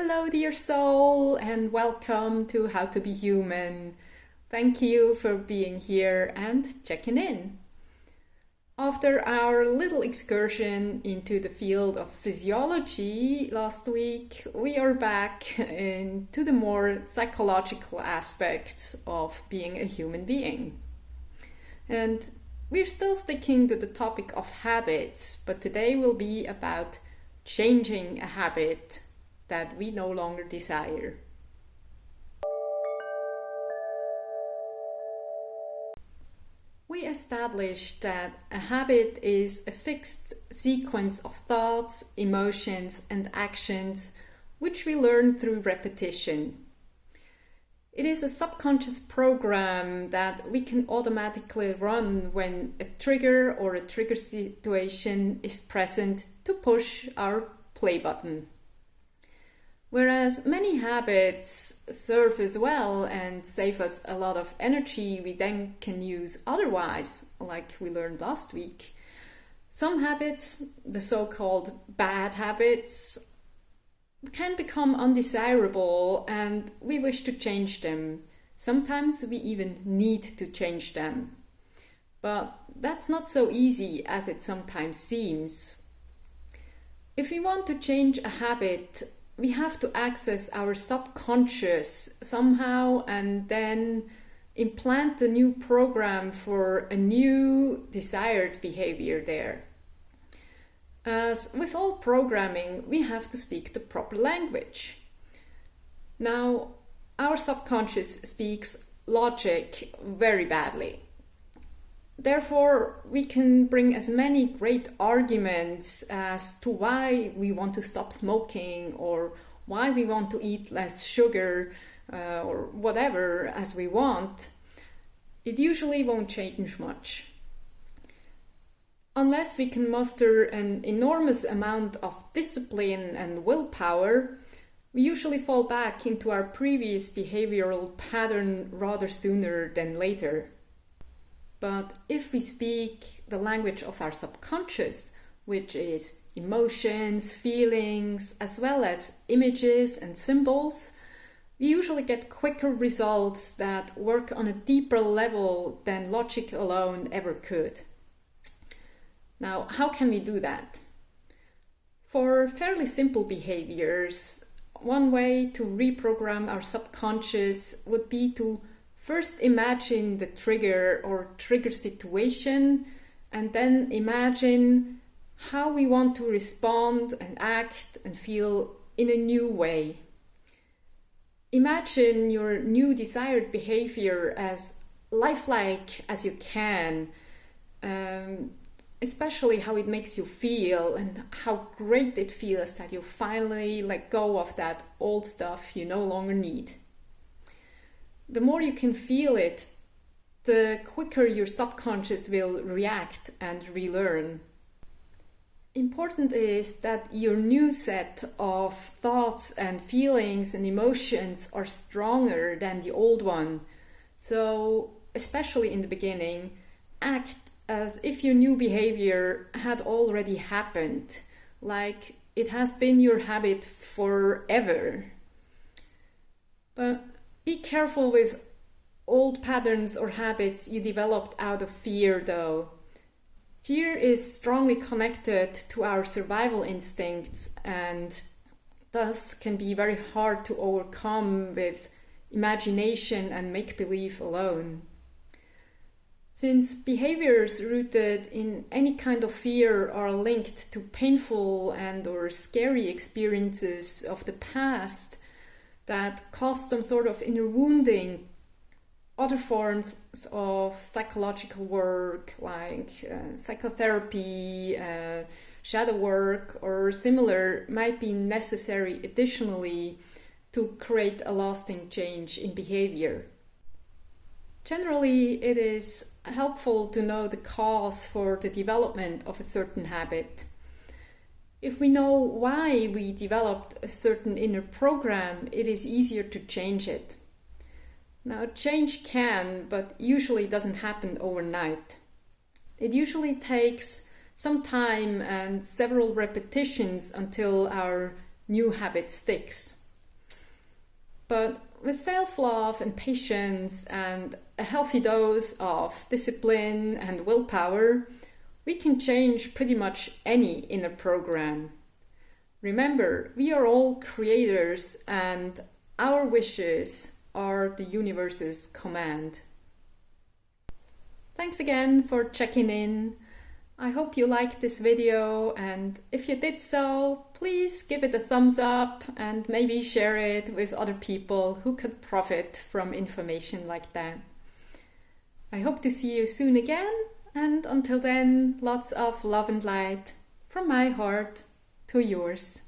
Hello, dear soul, and welcome to How to Be Human. Thank you for being here and checking in. After our little excursion into the field of physiology last week, we are back into the more psychological aspects of being a human being. And we're still sticking to the topic of habits, but today will be about changing a habit that we no longer desire. We established that a habit is a fixed sequence of thoughts, emotions, and actions which we learn through repetition. It is a subconscious program that we can automatically run when a trigger or a trigger situation is present to push our play button. Whereas many habits serve us well and save us a lot of energy we then can use otherwise, like we learned last week, some habits, the so-called bad habits, can become undesirable and we wish to change them. Sometimes we even need to change them. But that's not so easy as it sometimes seems. If we want to change a habit, we have to access our subconscious somehow and then implant the new program for a new desired behavior there. As with all programming, we have to speak the proper language. Now, our subconscious speaks logic very badly. Therefore, we can bring as many great arguments as to why we want to stop smoking or why we want to eat less sugar or whatever as we want. It usually won't change much. Unless we can muster an enormous amount of discipline and willpower, we usually fall back into our previous behavioral pattern rather sooner than later. But if we speak the language of our subconscious, which is emotions, feelings, as well as images and symbols, we usually get quicker results that work on a deeper level than logic alone ever could. Now, how can we do that? For fairly simple behaviors, one way to reprogram our subconscious would be to first imagine the trigger or trigger situation and then imagine how we want to respond and act and feel in a new way. Imagine your new desired behavior as lifelike as you can, especially how it makes you feel and how great it feels that you finally let go of that old stuff you no longer need. The more you can feel it, the quicker your subconscious will react and relearn. Important is that your new set of thoughts and feelings and emotions are stronger than the old one. So, especially in the beginning, act as if your new behavior had already happened, like it has been your habit forever. But be careful with old patterns or habits you developed out of fear, though. Fear is strongly connected to our survival instincts and thus can be very hard to overcome with imagination and make-believe alone. Since behaviors rooted in any kind of fear are linked to painful and/or scary experiences of the past that cause some sort of inner wounding, other forms of psychological work like psychotherapy, shadow work or similar might be necessary additionally to create a lasting change in behavior. Generally, it is helpful to know the cause for the development of a certain habit. If we know why we developed a certain inner program, it is easier to change it. Now, change can, but usually doesn't happen overnight. It usually takes some time and several repetitions until our new habit sticks. But with self-love and patience and a healthy dose of discipline and willpower, we can change pretty much any inner program. Remember, we are all creators and our wishes are the universe's command. Thanks again for checking in. I hope you liked this video, and if you did so, please give it a thumbs up and maybe share it with other people who could profit from information like that. I hope to see you soon again, and until then, lots of love and light from my heart to yours.